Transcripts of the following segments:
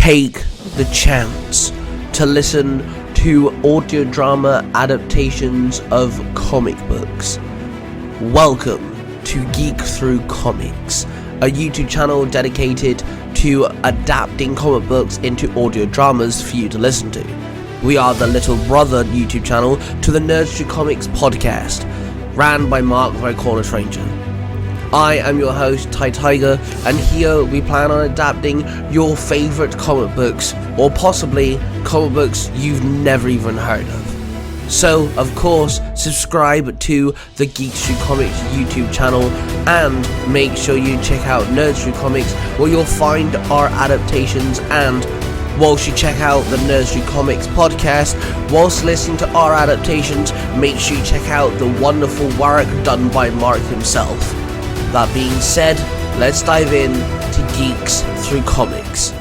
take the chance to listen to audio drama adaptations of comic books. Welcome to Geeks Through Comics, a YouTube channel dedicated to adapting comic books into audio dramas for you to listen to. We are the little brother YouTube channel to the Nerds Through Comics podcast, ran by Mark the Corner Stranger. I am your host, Ty Tiger, and here we plan on adapting your favourite comic books, or possibly comic books you've never even heard of. So, of course, subscribe to the Geeks Through Comics YouTube channel, and make sure you check out Nerds Through Comics, where you'll find our adaptations, and whilst you check out the Nerds Through Comics podcast, whilst listening to our adaptations, make sure you check out the wonderful work done by Mark himself. That being said, let's dive in to Geeks Through Comics.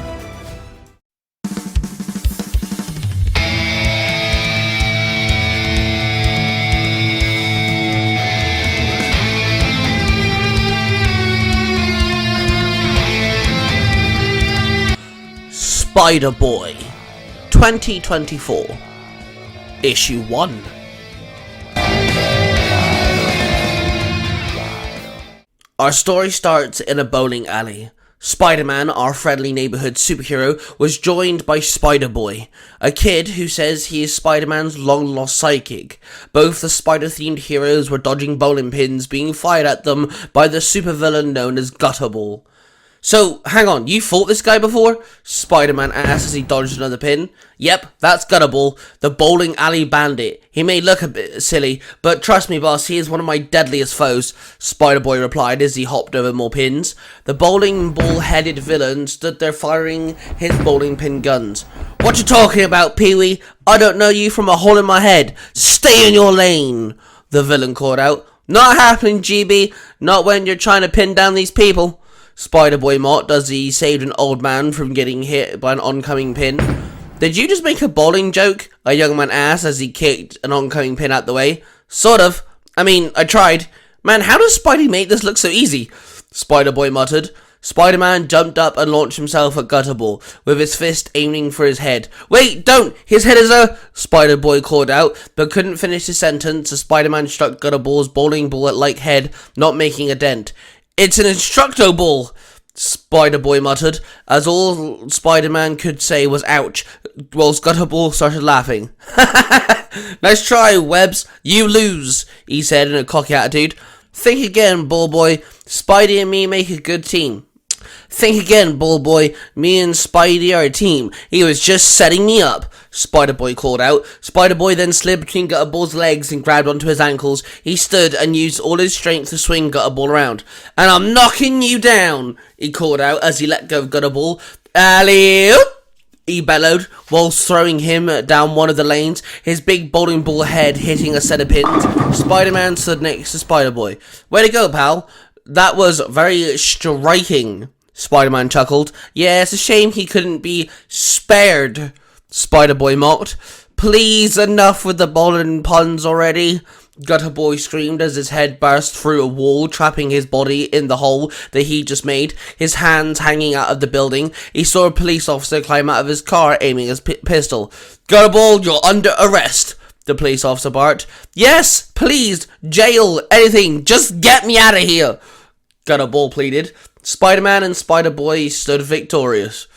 Spider-Boy 2024 Issue 1. Our story starts in a bowling alley. Spider-Man, our friendly neighborhood superhero, was joined by Spider-Boy, a kid who says he is Spider-Man's long-lost sidekick. Both the spider-themed heroes were dodging bowling pins being fired at them by the supervillain known as Gutterball. So, hang on, you fought this guy before? Spider-Man asked as he dodged another pin. Yep, that's Gutterball, the bowling alley bandit. He may look a bit silly, but trust me boss, he is one of my deadliest foes, Spider-Boy replied as he hopped over more pins. The bowling ball-headed villain stood there firing his bowling pin guns. What you talking about, Pee-wee? I don't know you from a hole in my head. Stay in your lane, the villain called out. Not happening, GB, not when you're trying to pin down these people. Spider-Boy mocked as he saved an old man from getting hit by an oncoming pin. Did you just make a bowling joke? A young man asked as he kicked an oncoming pin out the way. Sort of. I mean, I tried. Man, how does Spidey make this look so easy? Spider-Boy muttered. Spider-Man jumped up and launched himself at Gutterball, with his fist aiming for his head. Wait, don't! His head is a... Spider-Boy called out, but couldn't finish his sentence as Spider-Man struck Gutterball's bowling ball-like head, not making a dent. It's an Instructo Ball, Spider-Boy muttered, as all Spider-Man could say was ouch, whilst Gutterball started laughing. Nice try, Webbs. You lose, he said in a cocky attitude. Think again, Ball Boy. Spidey and me make a good team. Think again, Ball Boy. Me and Spidey are a team. He was just setting me up, Spider-Boy called out. Spider-Boy then slid between Gutterball's legs and grabbed onto his ankles. He stood and used all his strength to swing Gutterball around. And I'm knocking you down, he called out as he let go of Gutterball. Alley-oop, he bellowed, whilst throwing him down one of the lanes, his big bowling ball head hitting a set of pins. Spider-Man stood next to Spider-Boy. Way to go, pal. That was very striking, Spider-Man chuckled. Yeah, it's a shame he couldn't be spared, Spider-Boy mocked. Please, enough with the bowling puns already, Gutterball screamed as his head burst through a wall, trapping his body in the hole that he just made, his hands hanging out of the building. He saw a police officer climb out of his car, aiming his pistol. Gutterball, you're under arrest, the police officer barked. Yes, please, jail, anything, just get me out of here, Gutterball pleaded. Spider-Man and Spider-Boy stood victorious.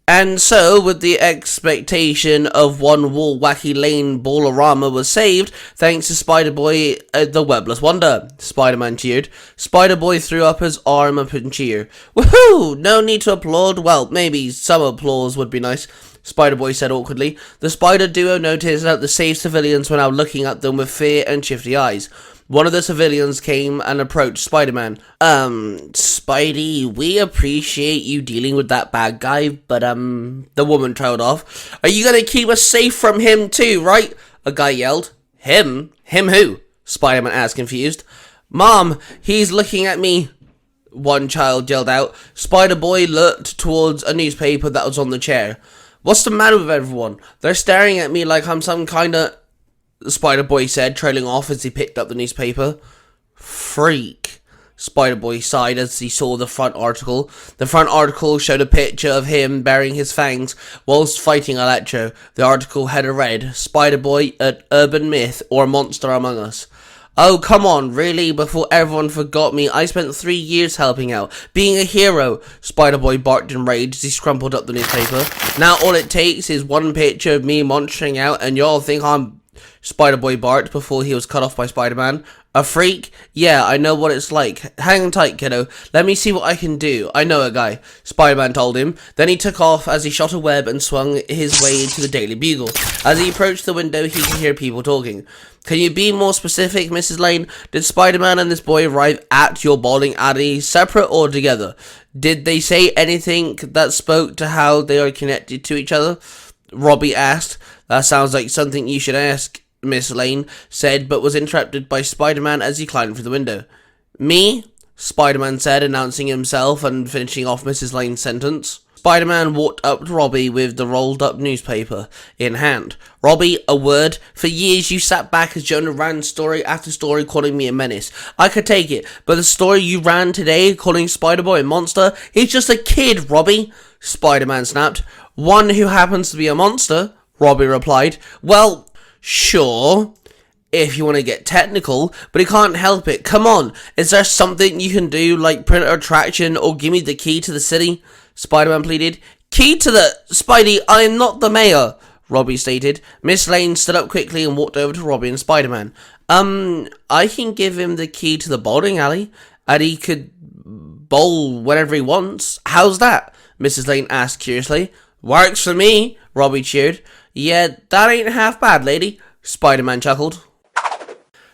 And so, with the expectation of one wall wacky lane Ballerama was saved, thanks to Spider-Boy, the webless wonder, Spider-Man cheered. Spider-Boy threw up his arm up and cheered. Woohoo! No need to applaud. Well, maybe some applause would be nice, Spider-Boy said awkwardly. The Spider duo noticed that the saved civilians were now looking at them with fear and shifty eyes. One of the civilians came and approached Spider-Man. Spidey, we appreciate you dealing with that bad guy, but, the woman trailed off. Are you gonna keep us safe from him too, right? A guy yelled. Him? Him who? Spider-Man asked, confused. Mom, he's looking at me, one child yelled out. Spider-Boy looked towards a newspaper that was on the chair. What's the matter with everyone? They're staring at me like I'm some kinda... Spider-Boy said, trailing off as he picked up the newspaper. Freak, Spider-Boy sighed as he saw the front article. The front article showed a picture of him baring his fangs whilst fighting Electro. The article had read, Spider-Boy, an urban myth or monster among us. Oh, come on, really? Before everyone forgot me, I spent 3 years helping out, being a hero. Spider-Boy barked in rage as he scrumpled up the newspaper. Now all it takes is one picture of me monstering out and y'all think I'm... Spider-Boy barked before he was cut off by Spider-Man. A freak? Yeah, I know what it's like. Hang tight, kiddo. Let me see what I can do. I know a guy, Spider-Man told him. Then he took off as he shot a web and swung his way into the Daily Bugle. As he approached the window, he could hear people talking. Can you be more specific, Mrs. Lane? Did Spider-Man and this boy arrive at your bowling alley, separate or together? Did they say anything that spoke to how they are connected to each other? Robbie asked. That sounds like something you should ask, Miss Lane said, but was interrupted by Spider-Man as he climbed through the window. Me? Spider-Man said, announcing himself and finishing off Mrs. Lane's sentence. Spider-Man walked up to Robbie with the rolled-up newspaper in hand. Robbie, a word. For years you sat back as Jonah ran story after story calling me a menace. I could take it, but the story you ran today calling Spider-Boy a monster, he's just a kid, Robbie, Spider-Man snapped. One who happens to be a monster, Robbie replied. Well, sure, if you want to get technical, but he can't help it. Come on, is there something you can do, like print a attraction or give me the key to the city? Spider-Man pleaded. Key to the... Spidey, I am not the mayor, Robbie stated. Miss Lane stood up quickly and walked over to Robbie and Spider-Man. I can give him the key to the bowling alley, and he could bowl whenever he wants. How's that? Mrs. Lane asked curiously. Works for me, Robbie cheered. Yeah, that ain't half bad, lady, Spider-Man chuckled.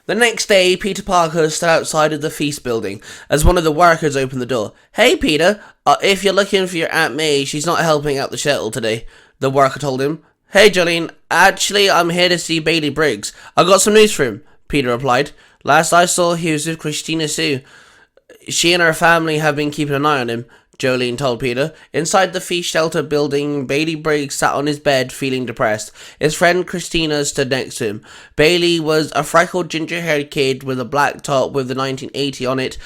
The next day, Peter Parker stood outside of the feast building as one of the workers opened the door. Hey, Peter, if you're looking for your Aunt May, she's not helping out the shuttle today, the worker told him. Hey, Jolene, actually, I'm here to see Bailey Briggs. I got some news for him, Peter replied. Last I saw, he was with Christina Sue. She and her family have been keeping an eye on him, Jolene told Peter. Inside the feast shelter building, Bailey Briggs sat on his bed feeling depressed. His friend Christina stood next to him. Bailey was a freckled ginger-haired kid with a black top with the 1980 on it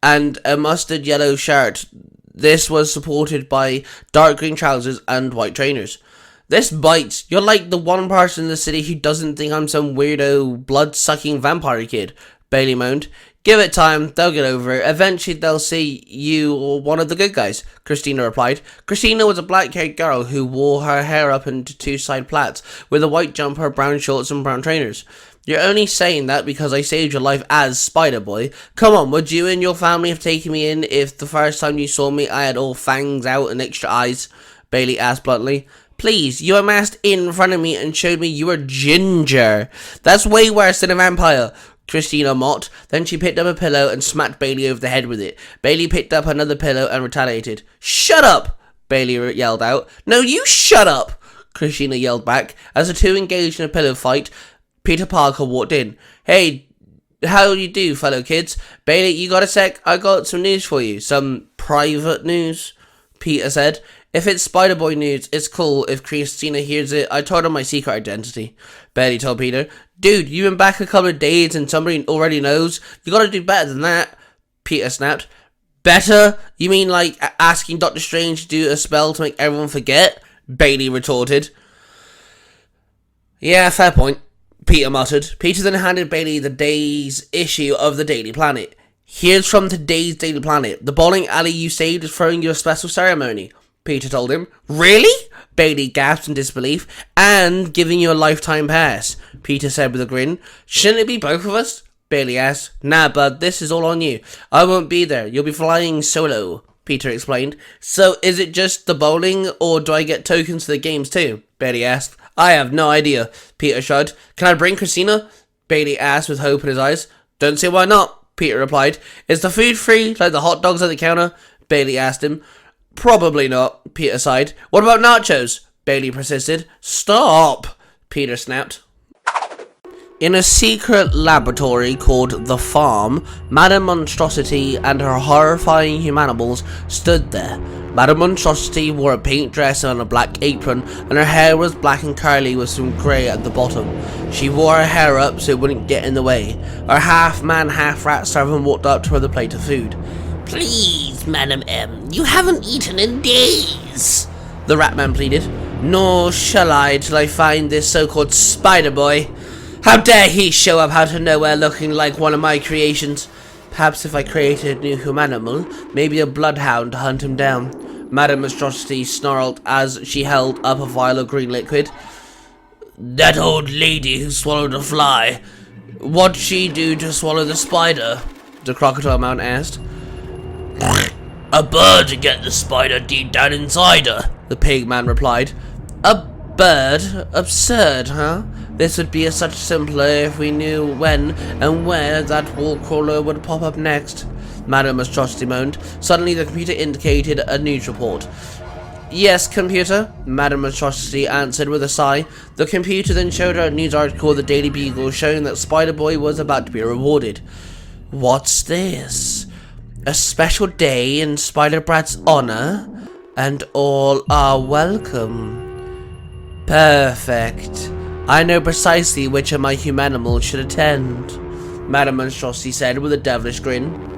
and a mustard yellow shirt. This was supported by dark green trousers and white trainers. This bites. You're like the one person in the city who doesn't think I'm some weirdo, blood-sucking vampire kid, Bailey moaned. Give it time, they'll get over it. Eventually they'll see you or one of the good guys, Christina replied. Christina was a black-haired girl who wore her hair up into two side plaits, with a white jumper, brown shorts and brown trainers. You're only saying that because I saved your life as Spider-Boy. Come on, would you and your family have taken me in if the first time you saw me I had all fangs out and extra eyes? Bailey asked bluntly. Please, you amassed in front of me and showed me you were ginger. That's way worse than a vampire, Christina mocked. Then she picked up a pillow and smacked Bailey over the head with it. Bailey picked up another pillow and retaliated. Shut up, Bailey yelled out. No, you shut up, Christina yelled back. As the two engaged in a pillow fight, Peter Parker walked in. Hey, how you do, fellow kids? Bailey, you got a sec? I got some news for you. Some private news, Peter said. If it's Spider-Boy news, it's cool. If Christina hears it, I told her my secret identity, Bailey told Peter. Dude, you've been back a couple of days and somebody already knows. You gotta do better than that, Peter snapped. Better? You mean like asking Doctor Strange to do a spell to make everyone forget? Bailey retorted. Yeah, fair point, Peter muttered. Peter then handed Bailey the day's issue of the Daily Planet. Here's from today's Daily Planet. The bowling alley you saved is throwing you a special ceremony, Peter told him. Really? Bailey gasped in disbelief. And giving you a lifetime pass, Peter said with a grin. Shouldn't it be both of us? Bailey asked. Nah, bud, this is all on you. I won't be there. You'll be flying solo, Peter explained. So is it just the bowling, or do I get tokens to the games too? Bailey asked. I have no idea, Peter shrugged. Can I bring Christina? Bailey asked with hope in his eyes. Don't see why not, Peter replied. Is the food free, like the hot dogs at the counter? Bailey asked him. Probably not, Peter sighed. What about nachos? Bailey persisted. Stop, Peter snapped. In a secret laboratory called The Farm, Madame Monstrosity and her horrifying humanimals stood there, Madame Monstrosity wore a pink dress and a black apron, and her hair was black and curly with some grey at the bottom. She wore her hair up so it wouldn't get in the way. Her half-man, half-rat servant walked up to her with a plate of food. Please, Madam M, you haven't eaten in days, the rat man pleaded. Nor shall I till I find this so-called spider boy. How dare he show up out of nowhere looking like one of my creations? Perhaps if I created a new humanimal, maybe a bloodhound to hunt him down. Madame Monstrosity snarled as she held up a vial of green liquid. That old lady who swallowed a fly. What'd she do to swallow the spider? The crocodile man asked. A bird to get the spider deep down inside her, the pig man replied. A bird? Absurd, huh? This would be such simpler if we knew when and where that wall crawler would pop up next. Madame Monstrosity moaned. Suddenly the computer indicated a news report. Yes, computer, Madame Monstrosity answered with a sigh. The computer then showed her a news article in the Daily Beagle showing that Spider Boy was about to be rewarded. What's this? A special day in Spider Brat's honor, and all are welcome. Perfect. I know precisely which of my humanimals should attend, Madame Monstrosity said with a devilish grin.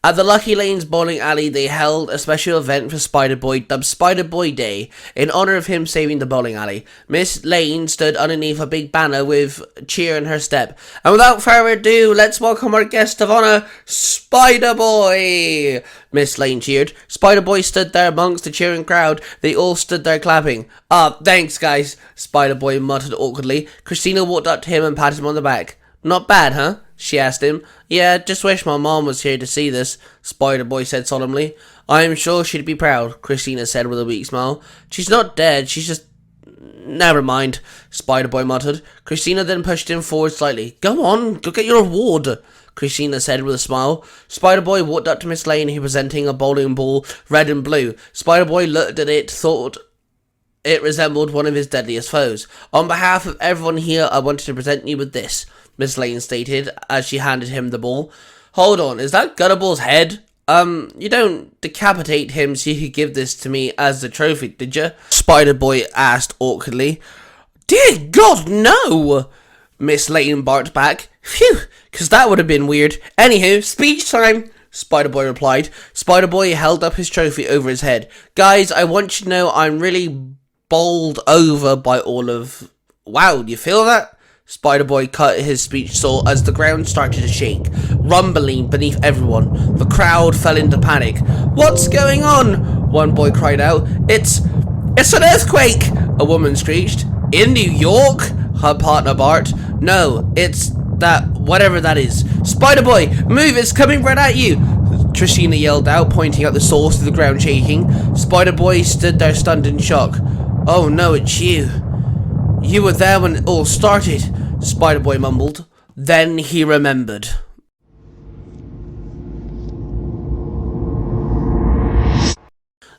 At the Lucky Lane's bowling alley, they held a special event for Spider Boy dubbed Spider Boy Day, in honor of him saving the bowling alley. Miss Lane stood underneath a big banner with cheer in her step. And without further ado, let's welcome our guest of honor, Spider Boy! Miss Lane cheered. Spider Boy stood there amongst the cheering crowd. They all stood there clapping. Thanks guys, Spider Boy muttered awkwardly. Christina walked up to him and patted him on the back. Not bad, huh? She asked him. Yeah, just wish my mom was here to see this, Spider Boy said solemnly. I'm sure she'd be proud, Christina said with a weak smile. She's not dead, she's just... Never mind, Spider Boy muttered. Christina then pushed him forward slightly. Go on, go get your award, Christina said with a smile. Spider Boy walked up to Miss Lane, who was presenting a bowling ball, red and blue. Spider Boy looked at it, thought it resembled one of his deadliest foes. On behalf of everyone here, I wanted to present you with this, Miss Lane stated as she handed him the ball. Hold on, is that Gutterball's head? You don't decapitate him so you could give this to me as the trophy, did you? Spider Boy asked awkwardly. Dear God, no! Miss Lane barked back. Phew, 'cause that would have been weird. Anywho, speech time, Spider Boy replied. Spider Boy held up his trophy over his head. Guys, I want you to know I'm really bowled over by all of... Wow, you feel that? Spider Boy cut his speech short as the ground started to shake, rumbling beneath everyone. The crowd fell into panic. What's going on? One boy cried out. It's an earthquake! A woman screeched. In New York? Her partner barked. No, it's that, whatever that is. Spider Boy, move, it's coming right at you! Christina yelled out, pointing at the source of the ground shaking. Spider Boy stood there stunned in shock. Oh no, it's you. You were there when it all started, Spider Boy mumbled. Then he remembered.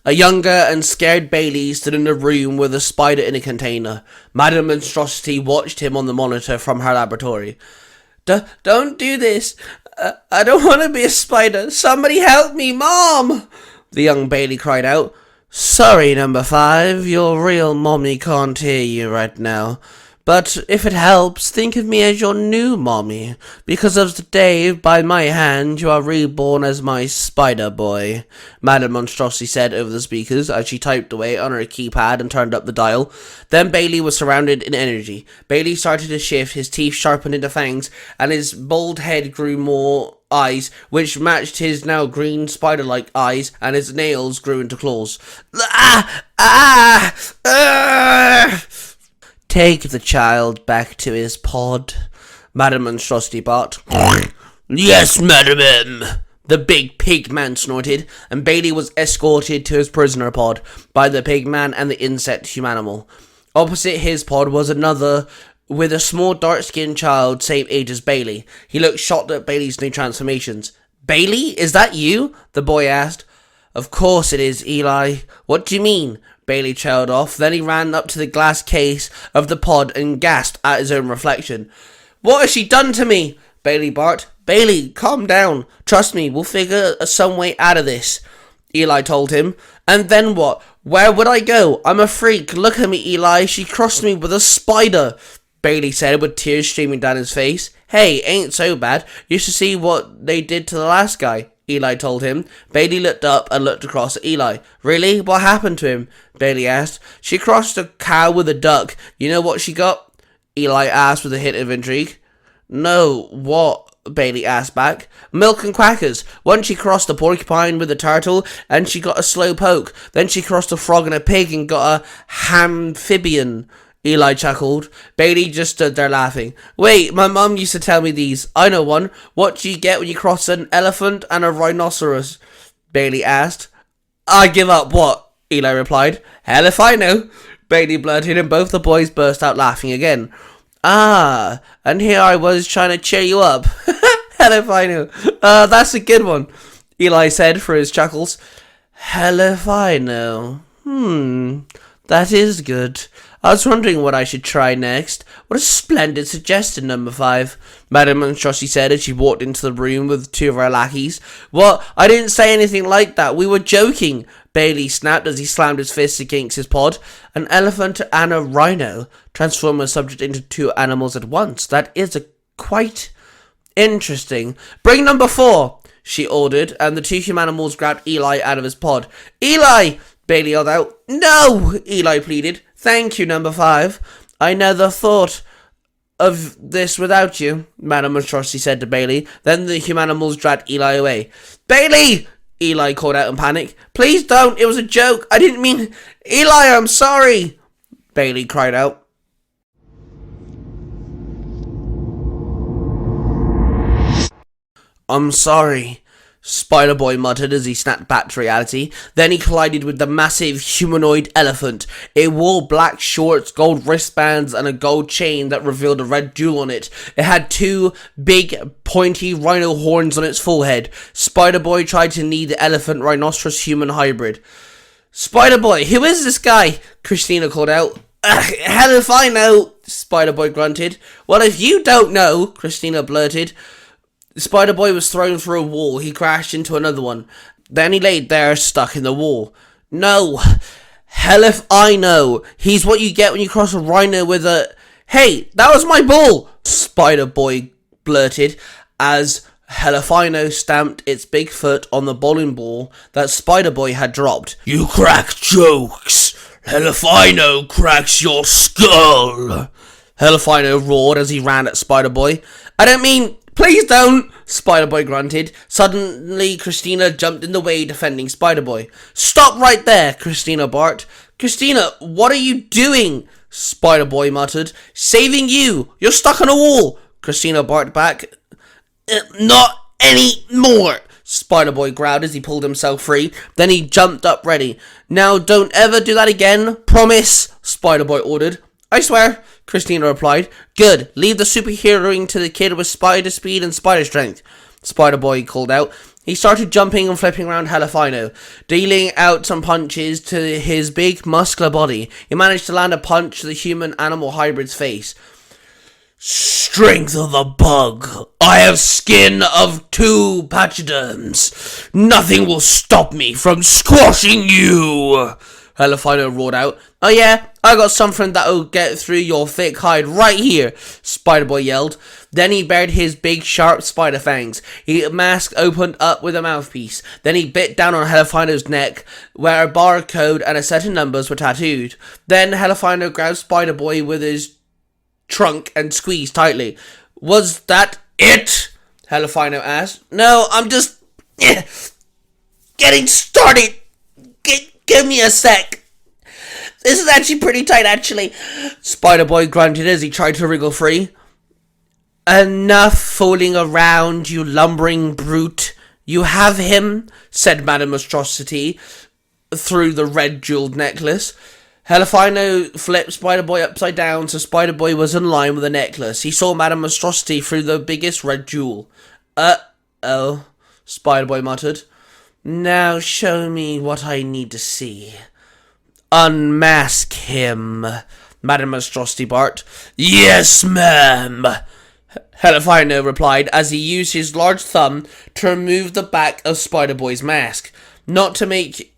A younger and scared Bailey stood in a room with a spider in a container. Madame Monstrosity watched him on the monitor from her laboratory. Don't do this. I don't want to be a spider. Somebody help me, Mom! The young Bailey cried out. Sorry, number 5, your real mommy can't hear you right now. But if it helps, think of me as your new mommy. Because of today, by my hand, you are reborn as my Spider Boy, Madame Monstrosity said over the speakers as she typed away on her keypad and turned up the dial. Then Bailey was surrounded in energy. Bailey started to shift, his teeth sharpened into fangs, and his bald head grew more eyes, which matched his now green spider-like eyes, and his nails grew into claws. Take the child back to his pod, Madame Monstrosity barked. Yes, Madame. The big pig man snorted, and Bailey was escorted to his prisoner pod by the pig man and the insect humanimal. Opposite his pod was another with a small dark-skinned child same age as Bailey. He looked shocked at Bailey's new transformations. Bailey, is that you? The boy asked. Of course it is, Eli. What do you mean? Bailey trailed off. Then he ran up to the glass case of the pod and gasped at his own reflection. What has she done to me? Bailey barked. Bailey, calm down. Trust me, we'll figure some way out of this. Eli told him. And then what? Where would I go? I'm a freak. Look at me, Eli. She crossed me with a spider, Bailey said with tears streaming down his face. Hey, ain't so bad. You should see what they did to the last guy, Eli told him. Bailey looked up and looked across at Eli. Really? What happened to him? Bailey asked. She crossed a cow with a duck. You know what she got? Eli asked with a hint of intrigue. No, what? Bailey asked back. Milk and crackers. Once she crossed a porcupine with a turtle, and she got a slow poke. Then she crossed a frog and a pig and got a amphibian. Eli chuckled. Bailey just stood there laughing. Wait, my mum used to tell me these. I know one. What do you get when you cross an elephant and a rhinoceros? Bailey asked. I give up, what? Eli replied. Hell if I know. Bailey blurted and both the boys burst out laughing again. Ah, and here I was trying to cheer you up. Hell if I know. That's a good one, Eli said for his chuckles. Hell if I know. That is good. I was wondering what I should try next. What a splendid suggestion, number 5, Madame Monstrosity said as she walked into the room with 2 of her lackeys. What? I didn't say anything like that. We were joking, Bailey snapped as he slammed his fist against his pod. An elephant and a rhino transform a subject into 2 animals at once. That is quite interesting. Bring number 4, she ordered, and the 2 human animals grabbed Eli out of his pod. Eli! Bailey yelled out. No! Eli pleaded. Thank you, number 5. I never thought of this without you, Madame Monstrosity said to Bailey. Then the humanimals dragged Eli away. Bailey! Eli called out in panic. Please don't, it was a joke. I didn't mean... Eli, I'm sorry! Bailey cried out. I'm sorry, Spider-Boy muttered as he snapped back to reality. Then he collided with the massive humanoid elephant. It wore black shorts, gold wristbands, and a gold chain that revealed a red jewel on it. It had 2 big, pointy rhino horns on its forehead. Spider-Boy tried to knee the elephant-rhinoceros-human hybrid. Spider-Boy, who is this guy? Christina called out. Hell if I know, Spider-Boy grunted. Well, if you don't know, Christina blurted. Spider-Boy was thrown through a wall. He crashed into another one. Then he laid there, stuck in the wall. No. Hell if I know. He's what you get when you cross a rhino with a... Hey, that was my ball! Spider-Boy blurted as Hell if I know stamped its big foot on the bowling ball that Spider-Boy had dropped. You crack jokes. Hell if I know cracks your skull. Hell if I know roared as he ran at Spider-Boy. I don't mean... Please don't! Spider-Boy grunted. Suddenly, Christina jumped in the way, defending Spider-Boy. Stop right there, Christina barked. Christina, what are you doing? Spider-Boy muttered. Saving you! You're stuck on a wall! Christina barked back. Not anymore! Spider-Boy growled as he pulled himself free. Then he jumped up ready. Now don't ever do that again. Promise! Spider-Boy ordered. I swear, Christina replied. Good. Leave the superheroing to the kid with spider speed and spider strength, Spider-Boy called out. He started jumping and flipping around Hell if I know, dealing out some punches to his big, muscular body. He managed to land a punch to the human-animal hybrid's face. Strength of the bug. I have skin of 2 pachyderms. Nothing will stop me from squashing you. Hell if I know roared out. Oh yeah, I got something that'll get through your thick hide right here, Spider-Boy yelled. Then he bared his big, sharp spider fangs. His mask opened up with a mouthpiece. Then he bit down on Helifino's neck, where a barcode and a set of numbers were tattooed. Then Helifino grabbed Spider-Boy with his trunk and squeezed tightly. Was that it? Helifino asked. No, I'm just getting started. Give me a sec. This is actually pretty tight, actually. Spider-Boy grunted as he tried to wriggle free. Enough fooling around, you lumbering brute. You have him, said Madame Monstrosity through the red jeweled necklace. Helifino flipped Spider-Boy upside down so Spider-Boy was in line with the necklace. He saw Madame Monstrosity through the biggest red jewel. Uh-oh, Spider-Boy muttered. Now show me what I need to see. Unmask him, Madame Monstrosity barked. Yes, ma'am, Helifino replied as he used his large thumb to remove the back of Spider-Boy's mask. Not to make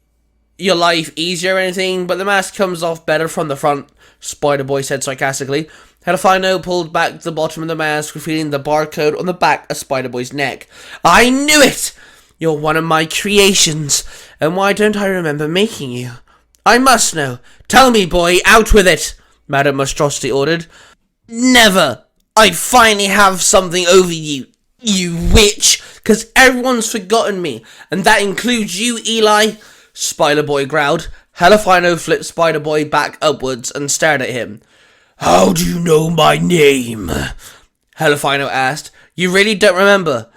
your life easier or anything, but the mask comes off better from the front, Spider-Boy said sarcastically. Helifino pulled back the bottom of the mask, revealing the barcode on the back of Spider-Boy's neck. I knew it! You're one of my creations, and why don't I remember making you? I must know. Tell me, boy, out with it, Madame Monstrosity ordered. Never! I finally have something over you, you witch, because everyone's forgotten me, and that includes you, Eli, Spider-Boy growled. Helifino flipped Spider-Boy back upwards and stared at him. How do you know my name? Helifino asked. You really don't remember?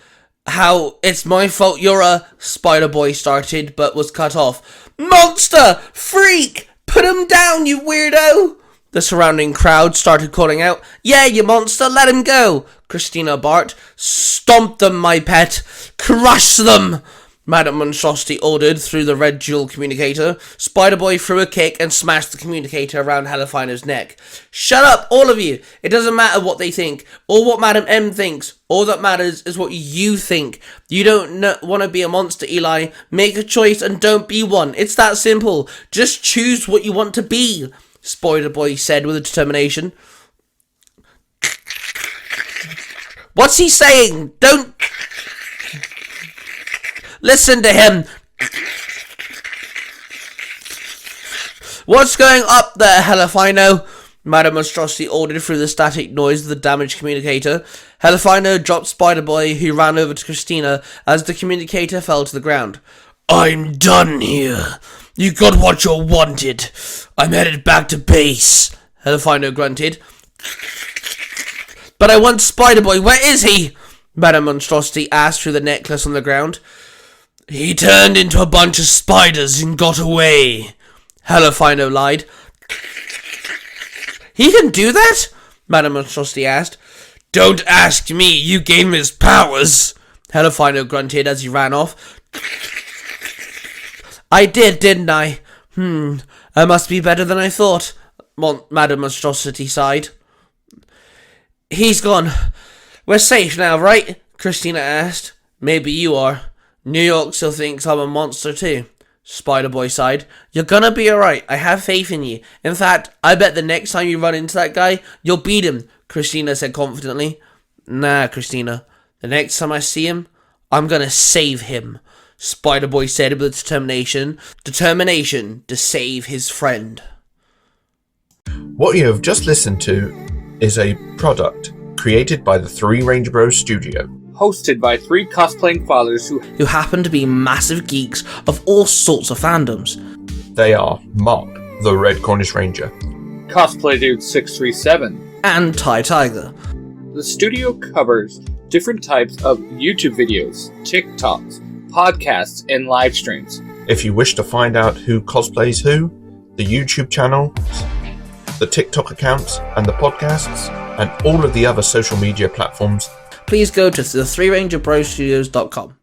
How it's my fault you're a... Spider-Boy started, but was cut off. Monster! Freak! Put him down, you weirdo! The surrounding crowd started calling out, Yeah, you monster, let him go! Christina barked. Stomp them, my pet! Crush them! Madame Monstrosity ordered through the red dual communicator. Spider-Boy threw a kick and smashed the communicator around Helifino's neck. Shut up, all of you! It doesn't matter what they think, or what Madame M thinks. All that matters is what you think. You don't want to be a monster, Eli. Make a choice and don't be one. It's that simple. Just choose what you want to be, Spider-Boy said with determination. What's he saying? Don't... Listen to him. What's going up there, Helifino? Madame Monstrosity ordered through the static noise of the damaged communicator. Helifino dropped Spider-Boy, who ran over to Christina as the communicator fell to the ground. I'm done here. You got what you wanted. I'm headed back to base, Helifino grunted. But I want Spider-Boy. Where is he? Madame Monstrosity asked through the necklace on the ground. He turned into a bunch of spiders and got away, Helifino lied. He can do that? Madame Monstrosity asked. Don't ask me, you gave him his powers, Helifino grunted as he ran off. I did, didn't I? I must be better than I thought, Madame Monstrosity sighed. He's gone. We're safe now, right? Christina asked. Maybe you are. New York still thinks I'm a monster too, Spider-Boy sighed. You're gonna be alright. I have faith in you. In fact, I bet the next time you run into that guy, you'll beat him, Christina said confidently. Nah, Christina. The next time I see him, I'm gonna save him, Spider-Boy said with determination. Determination to save his friend. What you have just listened to is a product created by the Three Ranger Bros Studio. Hosted by three cosplaying fathers who happen to be massive geeks of all sorts of fandoms. They are Mark, the Red Cornish Ranger, Cosplay Dude 637, and Ty Tiger. The studio covers different types of YouTube videos, TikToks, podcasts, and live streams. If you wish to find out who cosplays who, the YouTube channel, the TikTok accounts, and the podcasts, and all of the other social media platforms, please go to the 3rangerbrostudios.com.